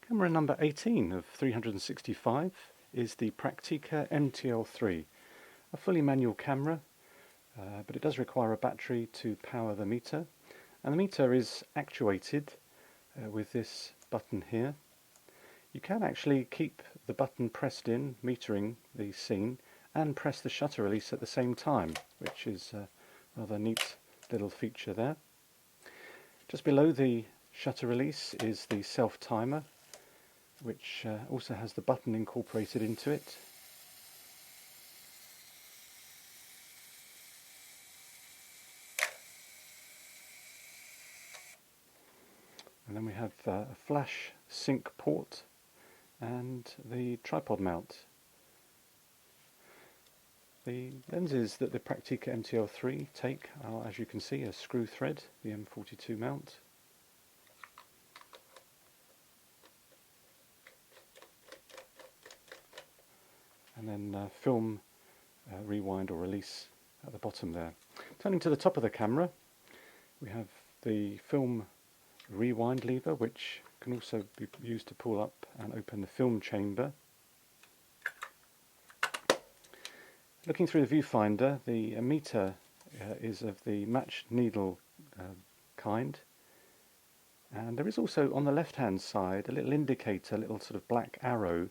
Camera number 18 of 365 is the Praktica MTL3, a fully manual camera, but it does require a battery to power the meter, and the meter is actuated with this button here. You can actually keep the button pressed in, metering the scene, and press the shutter release at the same time, which is a rather neat little feature there. Just below the shutter release is the self-timer, which also has the button incorporated into it. And then we have a flash sync port and the tripod mount. The lenses that the Praktica MTL3 take are, as you can see, a screw thread, the M42 mount. And then film rewind or release at the bottom there. Turning to the top of the camera, we have the film rewind lever, which can also be used to pull up and open the film chamber. Looking through the viewfinder, the meter is of the match needle kind, and there is also on the left hand side a little indicator, a little sort of black arrow,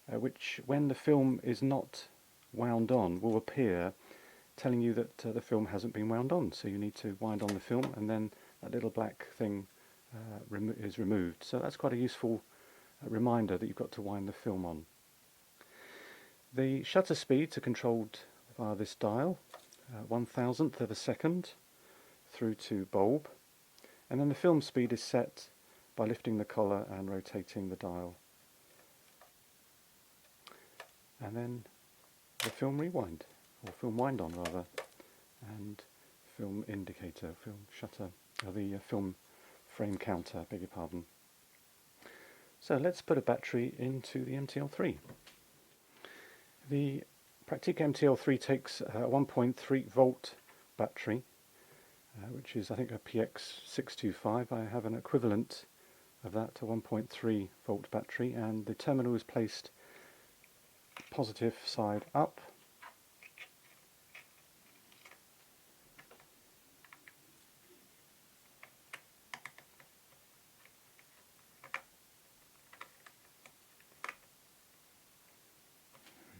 which when the film is not wound on will appear, telling you that the film hasn't been wound on, so you need to wind on the film and then that little black thing is removed. So that's quite a useful reminder that you've got to wind the film on. The shutter speeds are controlled via this dial, 1/1000th of a second through to bulb, and then the film speed is set by lifting the collar and rotating the dial. And then the film rewind, or film wind on rather, and film indicator, film shutter, the film frame counter, beg your pardon. So let's put a battery into the MTL3. The Praktica MTL3 takes a 1.3 volt battery, which is I think a PX625. I have an equivalent of that, a 1.3 volt battery, and the terminal is placed positive side up.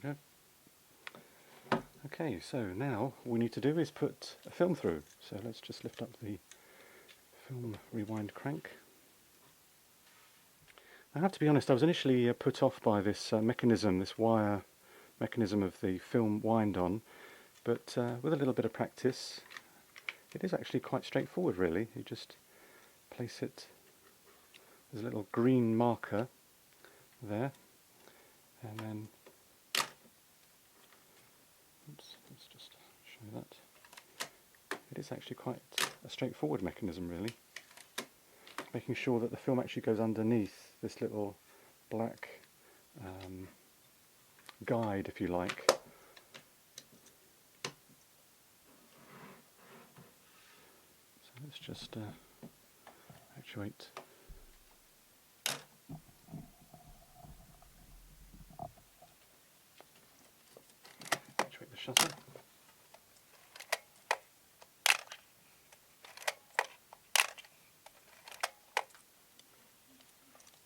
There we go. Okay, so now all we need to do is put a film through. So let's just lift up the film rewind crank. I have to be honest, I was initially put off by this mechanism, this wire mechanism of the film wind on, but with a little bit of practice it is actually quite straightforward really. You just place it, there's a little green marker there, and then let's just show that. It is actually quite a straightforward mechanism really, making sure that the film actually goes underneath this little black guide, if you like. So let's just actuate. Actuate the shutter.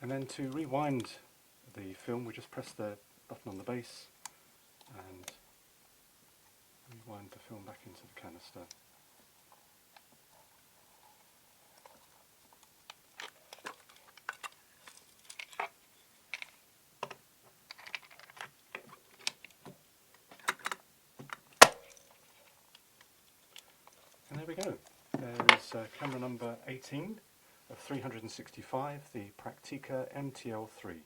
And then to rewind the film, we just press the button on the base and rewind the film back into the canister. And there we go. There is camera number 18 of 365, the Praktica MTL3.